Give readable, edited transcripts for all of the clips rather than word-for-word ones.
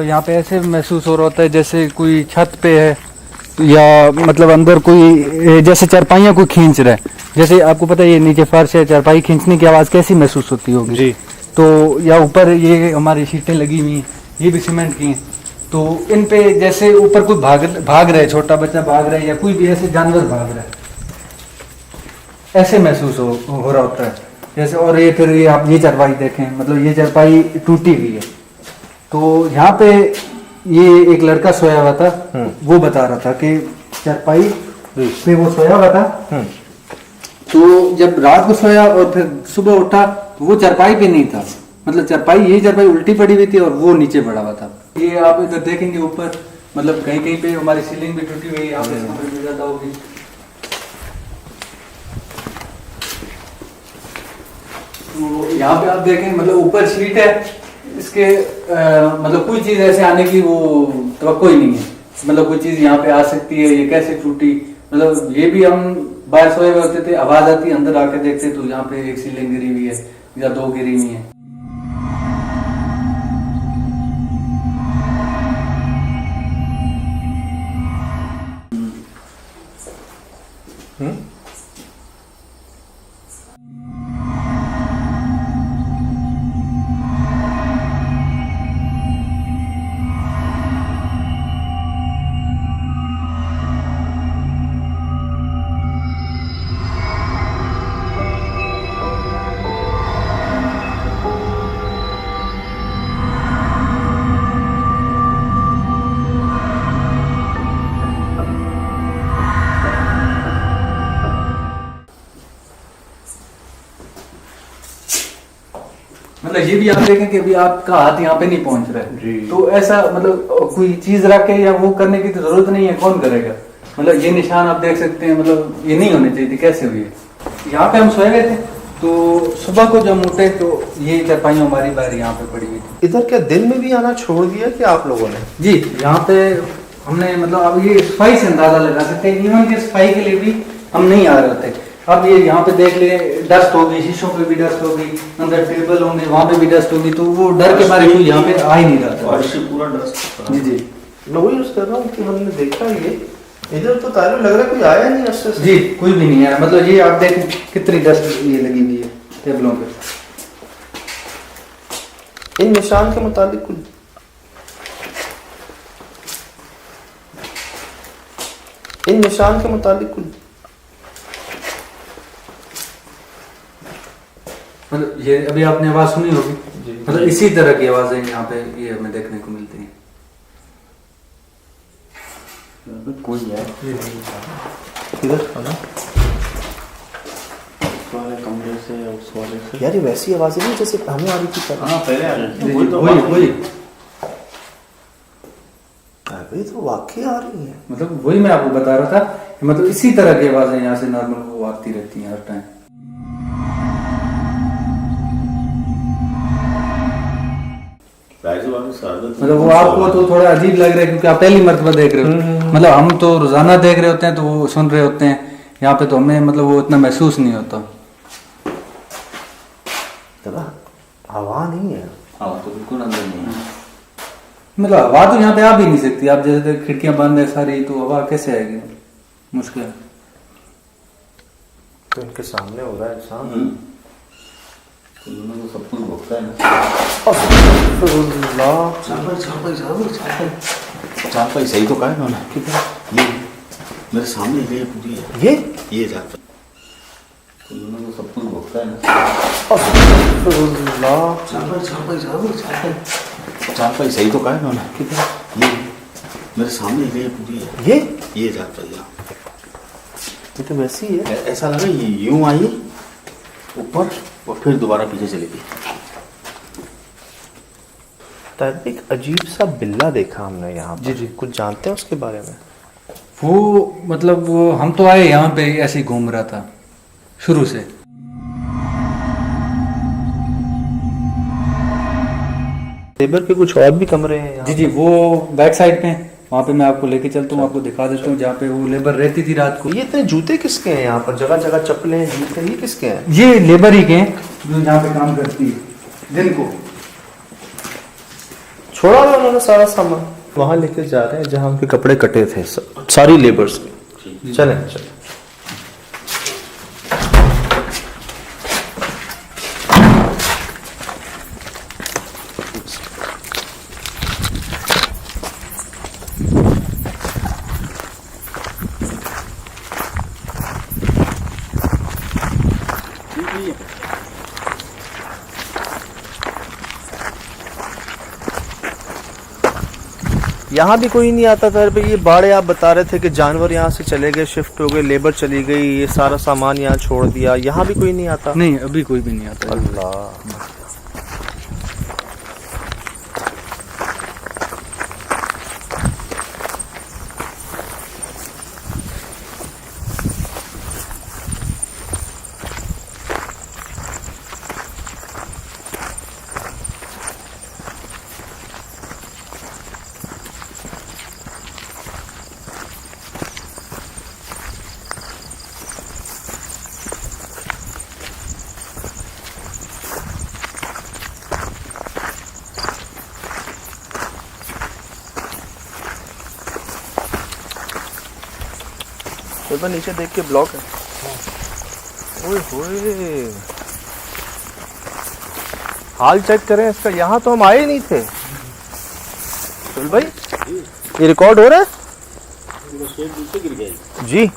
तो यहाँ पे ऐसे महसूस हो रहा होता है जैसे कोई छत पे है या मतलब अंदर कोई जैसे चारपाइयाँ कोई खींच रहा है। जैसे आपको पता है ये नीचे फर्श है, चारपाई खींचने की आवाज़ कैसी महसूस होती होगी जी। तो या ऊपर ये हमारी शीटें लगी हुई हैं, ये भी सीमेंट की हैं, तो इन पे जैसे ऊपर कोई भाग रहा है, छोटा बच्चा भाग रहा है या कोई भी ऐसे जानवर भाग रहा है, ऐसे महसूस हो रहा होता है जैसे। और ये फिर ये आप ये चारपाई देखें, मतलब ये चारपाई टूटी हुई है। तो यहाँ पे ये एक लड़का सोया हुआ था, वो बता रहा था कि चारपाई पे वो सोया हुआ था। तो जब रात को सोया और फिर सुबह उठा तो वो चारपाई पे नहीं था, मतलब चारपाई यही चारपाई उल्टी पड़ी हुई थी और वो नीचे पड़ा हुआ था। ये आप इधर देखेंगे ऊपर, मतलब कहीं कहीं पे हमारी सीलिंग भी टूटी हुई है, यहाँ पे ज्यादा होगी। तो यहाँ पे आप देखें, मतलब ऊपर शीट है इसके, मतलब कोई चीज ऐसे आने की वो तवक्को ही नहीं है, मतलब कोई चीज यहाँ पे आ सकती है, ये कैसे टूटी। मतलब ये भी हम बाहर सोए हुए होते थे, आवाज आती, अंदर आके देखते तो यहाँ पे एक सीलिंग गिरी हुई है या दो गिरी हुई है। मतलब ये भी आप देखें कि अभी आपका हाथ यहाँ पे नहीं पहुंच रहा है, तो ऐसा मतलब कोई चीज रख के या वो करने की तो जरूरत नहीं है, कौन करेगा। मतलब ये निशान आप देख सकते हैं, मतलब ये नहीं होने चाहिए थे, कैसे हुए। यहाँ पे हम सोए गए थे तो सुबह को जब उठे तो ये चारपाई हमारी बाहर यहाँ पे पड़ी हुई थी। इधर क्या दिन में भी आना छोड़ दिया कि आप लोगों ने? जी, यहाँ पे हमने मतलब अब ये सफाई से अंदाजा लगा सकते हैं, इवन की सफाई के लिए भी हम नहीं आ रहे थे। अब ये यहाँ पे देख ले, डस्ट होगी, शीशों पे भी डस्ट होगी, अंदर टेबल होंगे वहाँ पे भी डस्ट होगी, तो वो डर के बारे में यहाँ पे आ ही नहीं रहा था। पूरा डस्ट। जी जी, मैं वही यूज कर रहा हूँ कि हमने देखा ये इधर तो ताले लग रहा है कोई आया नहीं उससे। जी कोई भी नहीं है, मतलब ये आप देखें कितनी डस्ट ये लगी हुई है टेबलों पे। इन निशान के मुताबिक कुछ मतलब ये अभी आपने आवाज सुनी होगी, मतलब इसी तरह की आवाजें यहाँ पे ये हमें देखने को मिलती हैं। कोई है इधर वाले कमरे से उस वाले से। यार ये वैसी आवाजें नहीं जैसे हमें आ रही थी पहले। हाँ पहले आ रही थी, वही अभी तो वाकई आ रही है। मतलब वही मैं आपको बता रहा था, मतलब इसी तरह की आवाजें यहाँ से नॉर्मल वो आती रहती हैं हर टाइम। मतलब वो आपको तो थोड़ा अजीब लग रहा है क्योंकि आप पहली मर्तबा देख रहे हो, मतलब हम तो रोजाना देख रहे होते हैं तो वो सुन रहे होते हैं, यहाँ पे तो हमें मतलब वो इतना महसूस नहीं होता। हवा नहीं है, हाँ तो बिल्कुल अंदर नहीं है। मतलब हवा तो यहाँ पे आ भी नहीं सकती, आप जैसे खिड़कियां बंद है सारी, तो हवा कैसे आएगी, मुश्किल है। तो इनके सामने हो रहा है इंसान तो सब कुछ भोगता है ना। चारपाई सही तो कहा है उन्होंने, ये मेरे सामने ये पूरी है, ये चारपाई तो सब कुछ भोगता है ना। चारपाई सही तो कहा है उन्होंने, ये मेरे सामने ये पूरी है, ये चारपाई ये तो वैसी है। ऐसा लगा ये यूं आई ऊपर और फिर दोबारा पीछे चली गई। तब एक अजीब सा बिल्ला देखा हमने यहाँ पर। जी कुछ जानते हैं उसके बारे में? वो मतलब वो हम तो आए यहाँ पे ऐसे ही घूम रहा था शुरू से। लेबर के कुछ और भी कमरे हैं यहाँ? जी वो बैक साइड पे, वहाँ पे मैं आपको लेके चलता हूँ, आपको दिखा देता हूँ जहाँ पे वो लेबर रहती थी रात को। ये इतने जूते किसके हैं यहाँ पर? जगह जगह चप्पलें, जूते, ये किसके हैं? ये लेबर ही के हैं जो यहाँ पे काम करती है दिन को। छोड़ा हुआ उन्होंने सारा सामान, वहां लेके जा रहे हैं जहां उनके कपड़े कटे थे, सारी लेबर्स के। चलें चलें। यहाँ भी कोई नहीं आता था। ये बाड़े आप बता रहे थे कि जानवर यहाँ से चले गए, शिफ्ट हो गए, लेबर चली गई, ये सारा सामान यहाँ छोड़ दिया, यहाँ भी कोई नहीं आता? नहीं, अभी कोई भी नहीं आता। अल्लाह। तो नीचे देख के ब्लॉक है। ओए होए, हाल चेक करें इसका। यहाँ तो हम आए ही नहीं थे। चल भाई, ये रिकॉर्ड हो रहा है जी।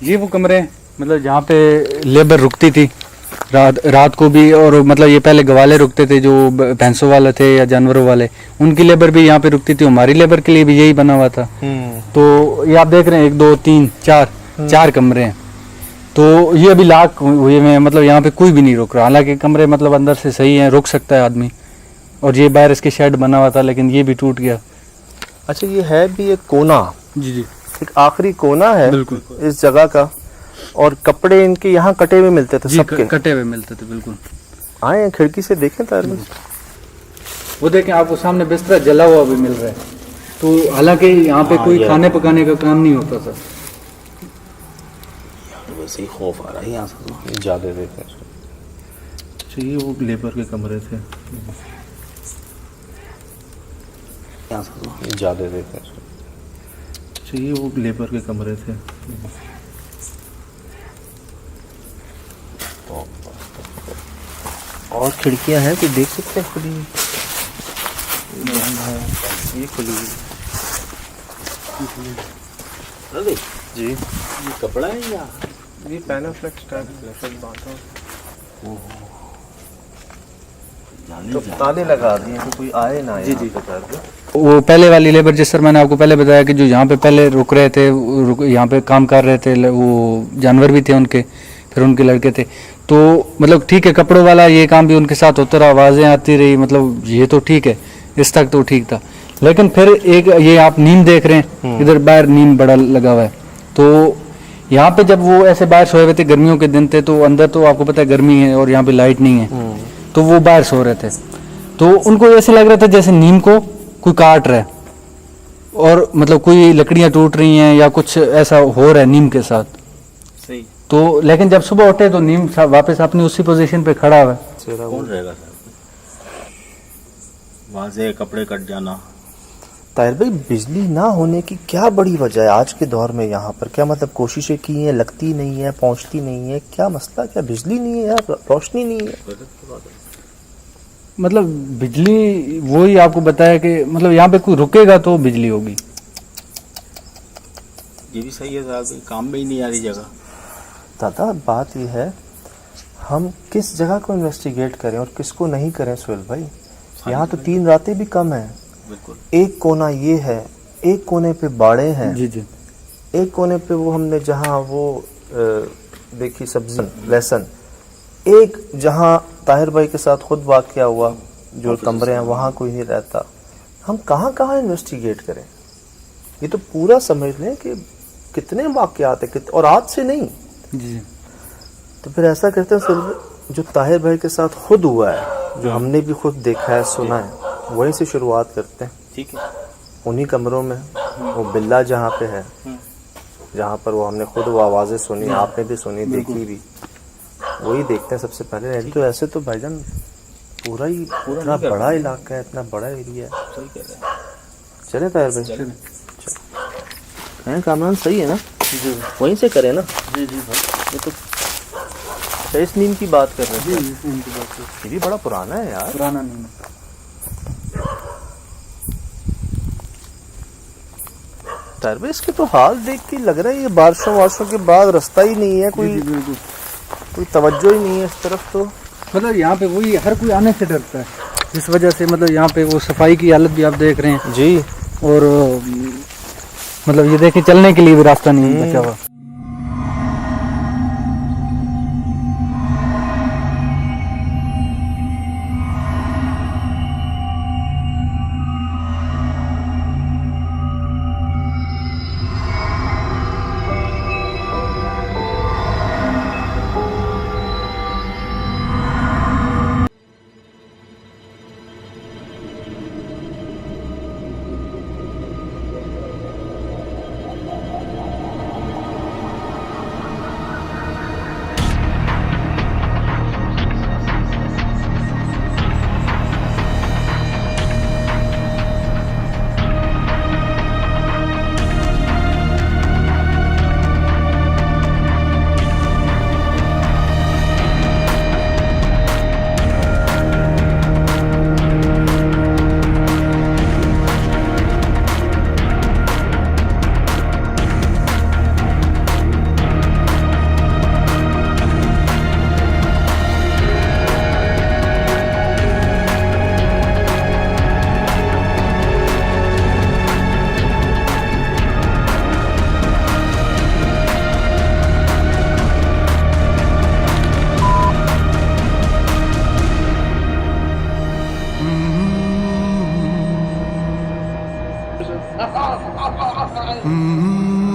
ये वो कमरे मतलब जहाँ पे लेबर रुकती थी रात को भी, और मतलब ये पहले गवाले रुकते थे जो भैंसों वाले थे या जानवरों वाले, उनकी लेबर भी यहाँ पे रुकती थी। हमारी लेबर के लिए भी यही बना हुआ था। तो ये आप देख रहे हैं 1 2 3 4 कमरे हैं। तो ये अभी लाख हुए में, मतलब यहाँ पे कोई भी नहीं रुक रहा। हालांकि कमरे मतलब अंदर से सही है, रुक सकता है आदमी। और ये बाहर इसके शेड बना हुआ था, लेकिन ये भी टूट गया। अच्छा, ये है भी एक कोना? जी जी, एक आखिरी कोना है बिल्कुल इस जगह का। और कपड़े इनके यहाँ कटे हुए मिलते थे सबके? कटे हुए मिलते थे, बिल्कुल। आए खिड़की से देखें तार में, वो देखें आपको सामने बिस्तरा जला हुआ भी मिल रहा है। तो हालांकि यहाँ पे कोई खाने पकाने का काम नहीं होता था। वैसे ही खौफ आ रहा है यहाँ से तो। ज्यादा देखें। अच्छा, ये वो लेबर के कमरे थे। यहाँ से तो ज्यादा देखें। अच्छा, ये वो लेबर के कमरे थे। और खिड़कियां हैं, कोई देख सकते हैं खुली? ये खुली अरे जी। ये कपड़ा है या ये पैनाफ्लेक्स टाइप बांधा, तो ताले लगा दिए कि कोई आए ना। जी जी। वो पहले वाली लेबर, जिस सर मैंने आपको पहले बताया कि जो यहाँ पे पहले रुक रहे थे, यहाँ पे काम कर रहे थे, वो जानवर भी थे उनके, फिर उनके लड़के थे। तो मतलब ठीक है, कपड़ों वाला ये काम भी उनके साथ होता रहा, आवाज़ें आती रही, मतलब ये तो ठीक है, इस तक तो ठीक था। लेकिन फिर एक ये आप नीम देख रहे हैं, इधर बाहर नीम बड़ा लगा हुआ है। तो यहाँ पे जब वो ऐसे बाहर सोए हुए थे, गर्मियों के दिन थे, तो अंदर तो आपको पता है गर्मी है और यहाँ पे लाइट नहीं है, तो वो बाहर सो रहे थे। तो उनको ऐसे लग रहा था जैसे नीम को कोई काट रहा है, और मतलब कोई लकड़ियाँ टूट रही हैं या कुछ ऐसा हो रहा है नीम के साथ। सही। तो लेकिन जब सुबह उठे तो नीम वापस अपनी उसी पोजीशन पे खड़ा हुआ है। कौन रहेगा सर? वहाँ से कपड़े कट जाना। ताहिर भाई, बिजली ना होने की क्या बड़ी वजह है आज के दौर में? यहाँ पर क्या मतलब कोशिशें की हैं, लगती नहीं है, पहुँचती नहीं है, क्या मसला? क्या बिजली नहीं है यार, रोशनी नहीं है? मतलब बिजली, वही आपको बताया कि मतलब यहाँ पे कोई रुकेगा तो बिजली होगी। ये भी सही है साहब, काम में ही नहीं आ रही जगह। दादा, बात यह है हम किस जगह को इन्वेस्टिगेट करें और किसको नहीं करें सुहेल भाई। यहाँ तो 3 रातें भी कम है। बिल्कुल। एक कोना ये है, एक कोने पे बाड़े हैं। जी जी। एक कोने पे वो हमने जहाँ वो देखी सब्जी, लहसुन। एक जहाँ ताहिर भाई के साथ खुद वाक़या हुआ, जो कमरे हैं वहाँ कोई नहीं रहता। हम कहाँ कहाँ इन्वेस्टिगेट करें? ये तो पूरा समझ लें कि कितने वाक़यात हैं, और आज से नहीं। जी। तो फिर ऐसा करते हैं जो ताहिर भाई के साथ खुद हुआ है, जो हमने भी खुद देखा है, सुना है, वहीं से शुरुआत करते हैं। ठीक है। उन्हीं कमरों में वो बिल्ला जहाँ पे है, जहाँ पर वो हमने खुद वो आवाज़ें सुनी, आपने भी सुनी, देखी भी, वही देखते हैं सबसे पहले। नहीं तो ऐसे तो भाईजान पूरा ही इतना बड़ा इलाका है, इतना बड़ा एरिया है। सही कह रहे हैं। चले ताहिर भाई, हैं कामरान, सही है ना? वहीं से करें ना? जी जी भाई, ये तो अच्छा, इस नीम की बात कर रहे हैं। ये भी बड़ा पुराना है यार। पुराना नहीं है। ताहिर भाई, इसके तो हाल देख के लग रहा है ये बारिशों वारिशों के बाद रास्ता ही नहीं है, कोई तवज्जो ही नहीं है इस तरफ। तो मतलब यहाँ पे वही हर कोई आने से डरता है, जिस वजह से मतलब यहाँ पे वो सफाई की हालत भी आप देख रहे हैं जी। और मतलब ये देखिए चलने के लिए भी रास्ता नहीं बचा हुआ। Mm-hmm.